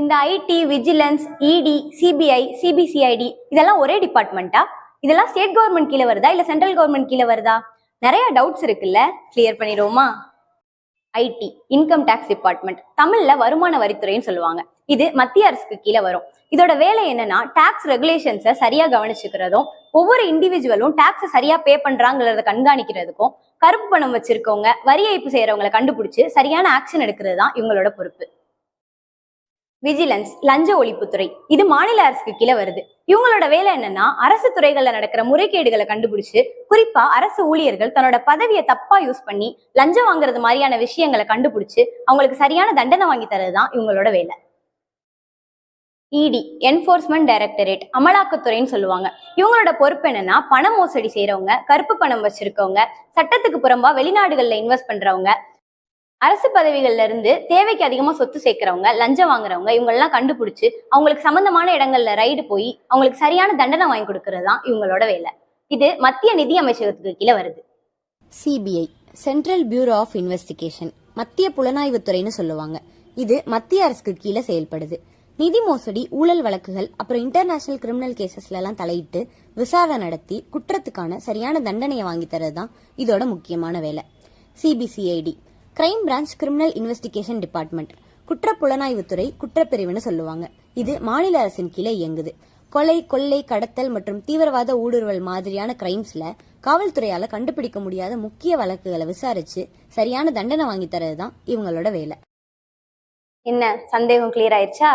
இந்த ID, vigilance, இடி, CBI, CBCID இதெல்லாம் ஒரே டிபார்ட்மெண்ட்டா? இதெல்லாம் ஸ்டேட் கவர்மெண்ட் கீழே வருதா இல்ல சென்ட்ரல் கவர்மெண்ட் கீழே வருதா? நிறைய டவுட்ஸ் இருக்குல்ல, கிளியர் பண்ணிடுவோமா? ஐடி, இன்கம் டேக்ஸ் டிபார்ட்மெண்ட், தமிழ்ல வருமான வரித்துறைன்னு சொல்லுவாங்க. இது மத்திய அரசுக்கு கீழே வரும். இதோட வேலை என்னன்னா டாக்ஸ் ரெகுலேஷன்ஸை சரியா கவனிச்சுக்கிறதும், ஒவ்வொரு இண்டிவிஜுவலும் டாக்ஸ் சரியா பே பண்றாங்கிறத கண்காணிக்கிறதுக்கும், கருப்பு பணம் வச்சிருக்கவங்க, வரி ஏய்ப்பு செய்யறவங்களை கண்டுபிடிச்சு சரியான ஆக்ஷன் எடுக்கிறது தான் இவங்களோட பொறுப்பு. விஜிலன்ஸ், லஞ்ச ஒழிப்புத்துறை, இது மாநில அரசுக்கு கீழே வருது. இவங்களோட வேலை என்னன்னா அரசு துறைகள்ல நடக்கிற முறைகேடுகளை கண்டுபிடிச்சு, குறிப்பா அரசு ஊழியர்கள் தன்னோட பதவியை தப்பா யூஸ் பண்ணி லஞ்சம் வாங்குறது மாதிரியான விஷயங்களை கண்டுபிடிச்சு அவங்களுக்கு சரியான தண்டனை வாங்கி தரதுதான் இவங்களோட வேலை. இடி, என்போர்ஸ்மெண்ட் டைரக்டரேட், அமலாக்கத்துறைன்னு சொல்லுவாங்க. இவங்களோட பொறுப்பு என்னன்னா பண மோசடி செய்யறவங்க, கருப்பு பணம் வச்சிருக்கவங்க, சட்டத்துக்கு புறம்பா வெளிநாடுகள்ல இன்வெஸ்ட் பண்றவங்க, அரசு பதவிகள்ல இருந்து தேவைக்கு அதிகமா சொத்து சேர்க்கிறவங்க, லஞ்சம் வாங்குறவங்க, இவங்க எல்லாம் கண்டுபிடிச்சு அவங்களுக்கு சம்பந்தமான இடங்கள்ல ரைடு போய் அவங்களுக்கு சரியான தண்டனை வாங்கி கொடுக்கறது தான் இவங்களோட வேலை. இது மத்திய நிதி அமைச்சகத்துக்கு கீழே வருது. CBI, central bureau of investigation, மத்திய புலனாய்வுத்துறைன்னு சொல்லுவாங்க. இது மத்திய அரசுக்கு கீழே செயல்படுது. நிதி மோசடி, ஊழல் வழக்குகள், அப்புறம் இன்டர்நேஷனல் கிரிமினல் கேசஸ்ல எல்லாம் தலையிட்டு விசாரணை நடத்தி குற்றத்துக்கான சரியான தண்டனையை வாங்கி தரதுதான் இதோட முக்கியமான வேலை. CBCID, crime branch criminal investigation department, குற்ற புலனாய்வுத்துறை, குற்றப்பிரிவுன்னு சொல்லுவாங்க. இது மாநில அரசின் கீழே இயங்குது. கொலை, கொள்ளை, கடத்தல் மற்றும் தீவிரவாத ஊடுருவல் மாதிரியான கிரைம்ஸ்ல காவல்துறையால கண்டுபிடிக்க முடியாத முக்கிய வழக்குகளை விசாரிச்சு சரியான தண்டனை வாங்கி தரதுதான் இவங்களோட வேலை. என்ன சந்தேகம் கிளியர் ஆயிடுச்சா?